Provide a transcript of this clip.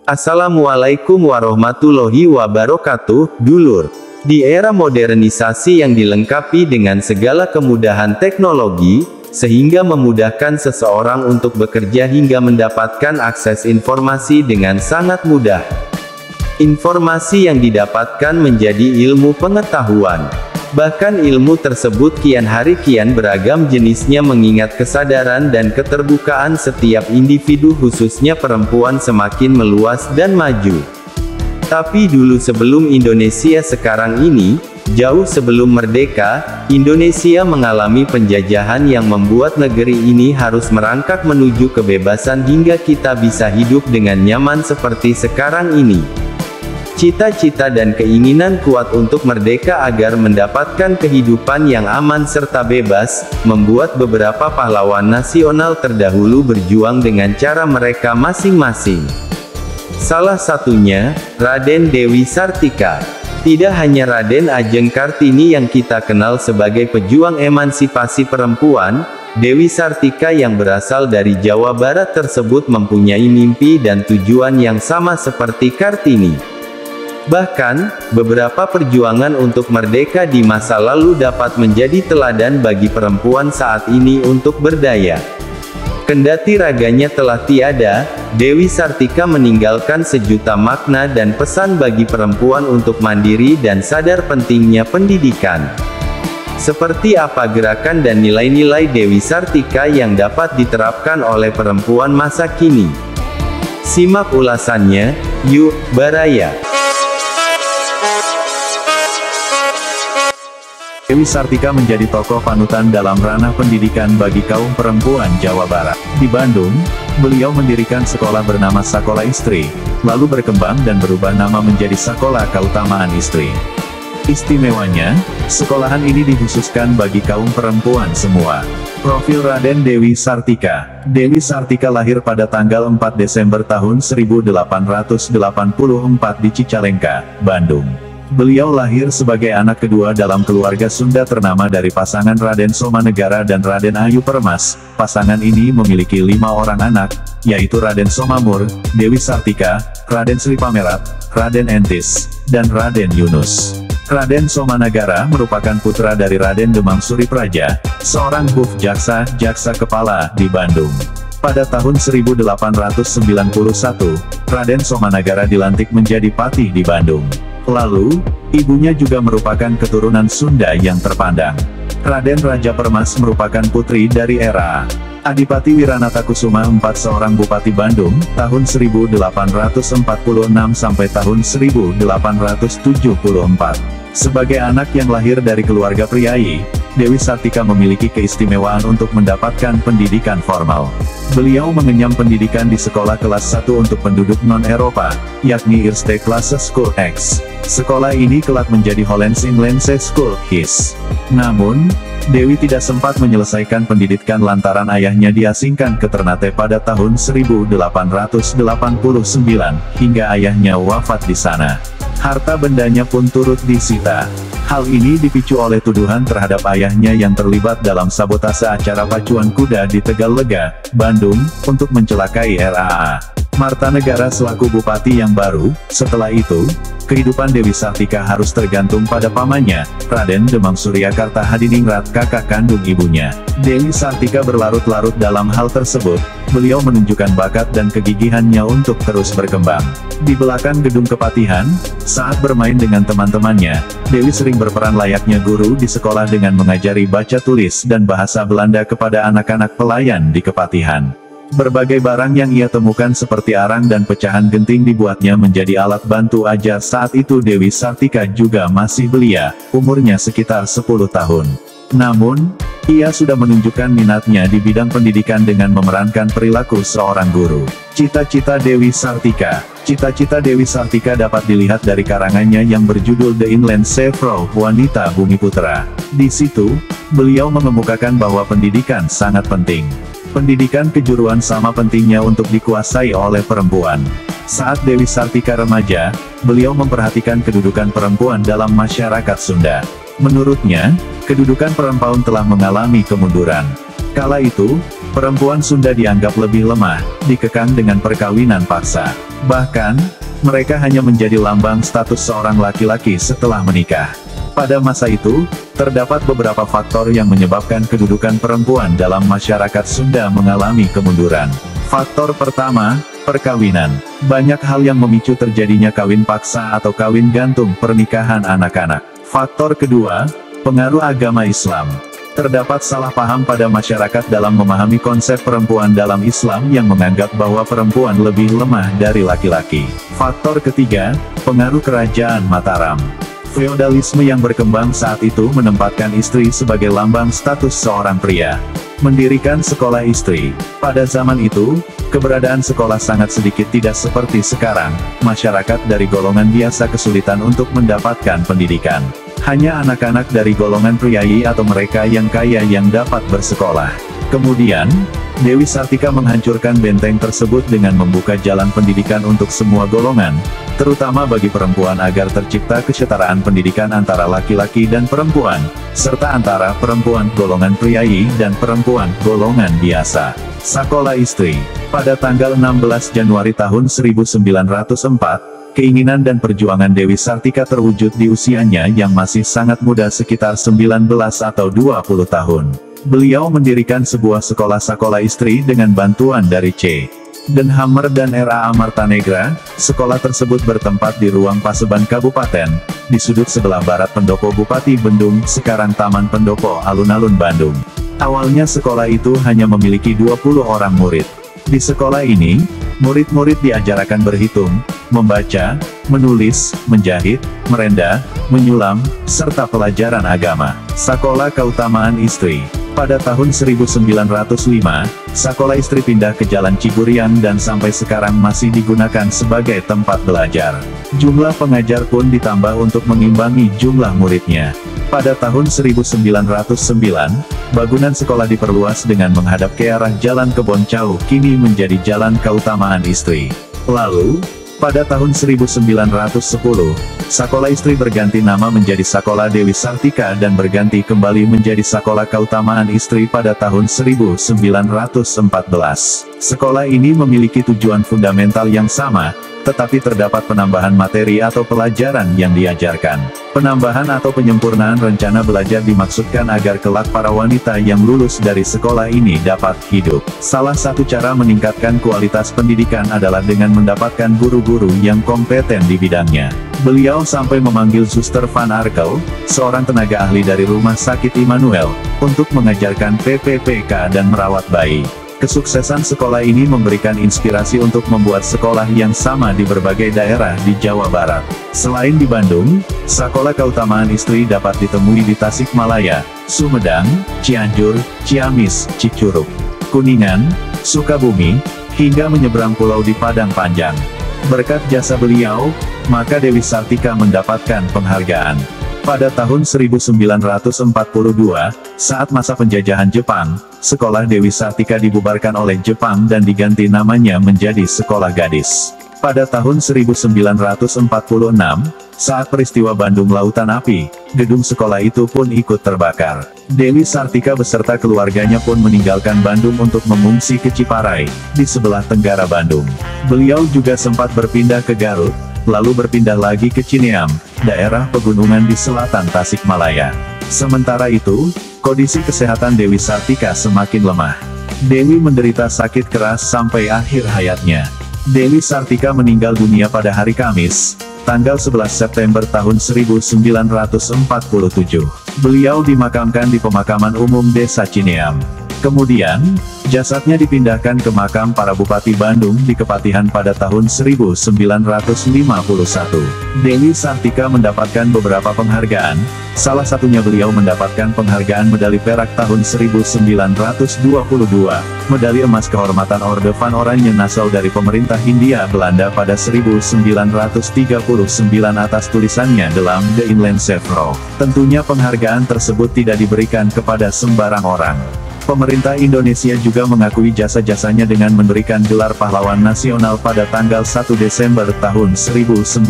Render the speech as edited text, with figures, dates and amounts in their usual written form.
Assalamualaikum warahmatullahi wabarakatuh, dulur. Di era modernisasi yang dilengkapi dengan segala kemudahan teknologi, sehingga memudahkan seseorang untuk bekerja hingga mendapatkan akses informasi dengan sangat mudah. Informasi yang didapatkan menjadi ilmu pengetahuan. Bahkan ilmu tersebut kian hari kian beragam jenisnya mengingat kesadaran dan keterbukaan setiap individu khususnya perempuan semakin meluas dan maju. Tapi dulu sebelum Indonesia sekarang ini, jauh sebelum merdeka, Indonesia mengalami penjajahan yang membuat negeri ini harus merangkak menuju kebebasan hingga kita bisa hidup dengan nyaman seperti sekarang ini. Cita-cita dan keinginan kuat untuk merdeka agar mendapatkan kehidupan yang aman serta bebas, membuat beberapa pahlawan nasional terdahulu berjuang dengan cara mereka masing-masing. Salah satunya, Raden Dewi Sartika. Tidak hanya Raden Ajeng Kartini yang kita kenal sebagai pejuang emansipasi perempuan, Dewi Sartika yang berasal dari Jawa Barat tersebut mempunyai mimpi dan tujuan yang sama seperti Kartini. Bahkan, beberapa perjuangan untuk merdeka di masa lalu dapat menjadi teladan bagi perempuan saat ini untuk berdaya. Kendati raganya telah tiada, Dewi Sartika meninggalkan sejuta makna dan pesan bagi perempuan untuk mandiri dan sadar pentingnya pendidikan. Seperti apa gerakan dan nilai-nilai Dewi Sartika yang dapat diterapkan oleh perempuan masa kini? Simak ulasannya, yuk, baraya! Dewi Sartika menjadi tokoh panutan dalam ranah pendidikan bagi kaum perempuan Jawa Barat. Di Bandung, beliau mendirikan sekolah bernama Sakola Istri, lalu berkembang dan berubah nama menjadi Sakola Kautamaan Istri. Istimewanya, sekolahan ini dikhususkan bagi kaum perempuan semua. Profil Raden Dewi Sartika. Dewi Sartika lahir pada tanggal 4 Desember tahun 1884 di Cicalengka, Bandung. Beliau lahir sebagai anak kedua dalam keluarga Sunda ternama dari pasangan Raden Somanegara dan Raden Ayu Permas. Pasangan ini memiliki 5 orang anak, yaitu Raden Somamur, Dewi Sartika, Raden Sri Pamerat, Raden Entis, dan Raden Yunus. Raden Somanegara merupakan putra dari Raden Demang Suripraja, seorang huf jaksa kepala di Bandung. Pada tahun 1891, Raden Somanegara dilantik menjadi patih di Bandung. Lalu, ibunya juga merupakan keturunan Sunda yang terpandang. Raden Raja Permas merupakan putri dari era Adipati Wiranatakusuma IV, seorang Bupati Bandung, tahun 1846 sampai tahun 1874. Sebagai anak yang lahir dari keluarga priai, Dewi Sartika memiliki keistimewaan untuk mendapatkan pendidikan formal. Beliau mengenyam pendidikan di sekolah kelas 1 untuk penduduk non-Eropa, yakni Eerste Klasse School X. Sekolah ini kelak menjadi Hollands-Inlandse School, HIS. Namun, Dewi tidak sempat menyelesaikan pendidikan lantaran ayahnya diasingkan ke Ternate pada tahun 1889, hingga ayahnya wafat di sana. Harta bendanya pun turut disita. Hal ini dipicu oleh tuduhan terhadap ayahnya yang terlibat dalam sabotase acara pacuan kuda di Tegallega, Bandung, untuk mencelakai RAA Martanegara selaku bupati yang baru. Setelah itu, kehidupan Dewi Sartika harus tergantung pada pamannya, Raden Demang Suryakarta Hadiningrat, kakak kandung ibunya. Dewi Sartika berlarut-larut dalam hal tersebut. Beliau menunjukkan bakat dan kegigihannya untuk terus berkembang. Di belakang gedung kepatihan, saat bermain dengan teman-temannya, Dewi sering berperan layaknya guru di sekolah dengan mengajari baca tulis dan bahasa Belanda kepada anak-anak pelayan di kepatihan. Berbagai barang yang ia temukan seperti arang dan pecahan genting dibuatnya menjadi alat bantu ajar. Saat itu Dewi Sartika juga masih belia, umurnya sekitar 10 tahun. Namun, ia sudah menunjukkan minatnya di bidang pendidikan dengan memerankan perilaku seorang guru. Cita-cita Dewi Sartika. Cita-cita Dewi Sartika dapat dilihat dari karangannya yang berjudul The Inlandse Vrouw, Wanita Bumiputra. Di situ, beliau mengemukakan bahwa pendidikan sangat penting. Pendidikan kejuruan sama pentingnya untuk dikuasai oleh perempuan. Saat Dewi Sartika remaja, beliau memperhatikan kedudukan perempuan dalam masyarakat Sunda. Menurutnya, kedudukan perempuan telah mengalami kemunduran. Kala itu, Perempuan Sunda dianggap lebih lemah, dikekang dengan perkawinan paksa. Bahkan, mereka hanya menjadi lambang status seorang laki-laki setelah menikah. Pada masa itu, terdapat beberapa faktor yang menyebabkan kedudukan perempuan dalam masyarakat Sunda mengalami kemunduran. Faktor pertama, perkawinan. Banyak hal yang memicu terjadinya kawin paksa atau kawin gantung pernikahan anak-anak. Faktor kedua, pengaruh agama Islam. Terdapat salah paham pada masyarakat dalam memahami konsep perempuan dalam Islam yang menganggap bahwa perempuan lebih lemah dari laki-laki. Faktor ketiga, pengaruh kerajaan Mataram. Feodalisme yang berkembang saat itu menempatkan istri sebagai lambang status seorang pria. Mendirikan sekolah istri. Pada zaman itu, keberadaan sekolah sangat sedikit, tidak seperti sekarang. Masyarakat dari golongan biasa kesulitan untuk mendapatkan pendidikan. Hanya anak-anak dari golongan priayi atau mereka yang kaya yang dapat bersekolah. Kemudian, Dewi Sartika menghancurkan benteng tersebut dengan membuka jalan pendidikan untuk semua golongan, terutama bagi perempuan agar tercipta kesetaraan pendidikan antara laki-laki dan perempuan, serta antara perempuan golongan priayi dan perempuan golongan biasa. Sekolah istri. Pada tanggal 16 Januari tahun 1904, keinginan dan perjuangan Dewi Sartika terwujud di usianya yang masih sangat muda, sekitar 19 atau 20 tahun. Beliau mendirikan sebuah sekolah istri dengan bantuan dari C. Den Hammer dan R.A. Amartanegra. Sekolah tersebut bertempat di Ruang Paseban Kabupaten, di sudut sebelah barat Pendopo Bupati Bendung, sekarang Taman Pendopo Alun-Alun Bandung. Awalnya sekolah itu hanya memiliki 20 orang murid. Di sekolah ini, murid-murid diajarkan berhitung, membaca, menulis, menjahit, merendah, menyulam, serta pelajaran agama. Sekolah Keutamaan Istri. Pada tahun 1905, sekolah istri pindah ke Jalan Ciburian dan sampai sekarang masih digunakan sebagai tempat belajar. Jumlah pengajar pun ditambah untuk mengimbangi jumlah muridnya. Pada tahun 1909, bangunan sekolah diperluas dengan menghadap ke arah Jalan Kebon Cau, kini menjadi Jalan Keutamaan Istri. Lalu, pada tahun 1910, sekolah istri berganti nama menjadi Sekolah Dewi Sartika dan berganti kembali menjadi Sekolah Keutamaan Istri pada tahun 1914. Sekolah ini memiliki tujuan fundamental yang sama, tetapi terdapat penambahan materi atau pelajaran yang diajarkan. Penambahan atau penyempurnaan rencana belajar dimaksudkan agar kelak para wanita yang lulus dari sekolah ini dapat hidup. Salah satu cara meningkatkan kualitas pendidikan adalah dengan mendapatkan guru-guru yang kompeten di bidangnya. Beliau sampai memanggil Suster Van Arkel, seorang tenaga ahli dari Rumah Sakit Immanuel, untuk mengajarkan PPPK dan merawat bayi. Kesuksesan sekolah ini memberikan inspirasi untuk membuat sekolah yang sama di berbagai daerah di Jawa Barat. Selain di Bandung, Sekolah Keutamaan Istri dapat ditemui di Tasikmalaya, Sumedang, Cianjur, Ciamis, Cicurug, Kuningan, Sukabumi, hingga menyeberang pulau di Padang Panjang. Berkat jasa beliau, maka Dewi Sartika mendapatkan penghargaan. Pada tahun 1942, saat masa penjajahan Jepang, Sekolah Dewi Sartika dibubarkan oleh Jepang dan diganti namanya menjadi Sekolah Gadis. Pada tahun 1946, saat peristiwa Bandung Lautan Api, gedung sekolah itu pun ikut terbakar. Dewi Sartika beserta keluarganya pun meninggalkan Bandung untuk mengungsi ke Ciparai, di sebelah tenggara Bandung. Beliau juga sempat berpindah ke Garut, lalu berpindah lagi ke Cineam, daerah pegunungan di selatan Tasikmalaya. Sementara itu, kondisi kesehatan Dewi Sartika semakin lemah. Dewi menderita sakit keras sampai akhir hayatnya. Dewi Sartika meninggal dunia pada hari Kamis, tanggal 11 September tahun 1947. Beliau dimakamkan di pemakaman umum Desa Cineam. Kemudian, jasadnya dipindahkan ke makam para Bupati Bandung di Kepatihan pada tahun 1951. Dewi Sartika mendapatkan beberapa penghargaan, salah satunya beliau mendapatkan penghargaan medali perak tahun 1922, medali emas kehormatan Orde Van Oranje Nassau dari pemerintah Hindia Belanda pada 1939 atas tulisannya dalam The Inland Chevron. Tentunya penghargaan tersebut tidak diberikan kepada sembarang orang. Pemerintah Indonesia juga mengakui jasa-jasanya dengan memberikan gelar pahlawan nasional pada tanggal 1 Desember tahun 1966.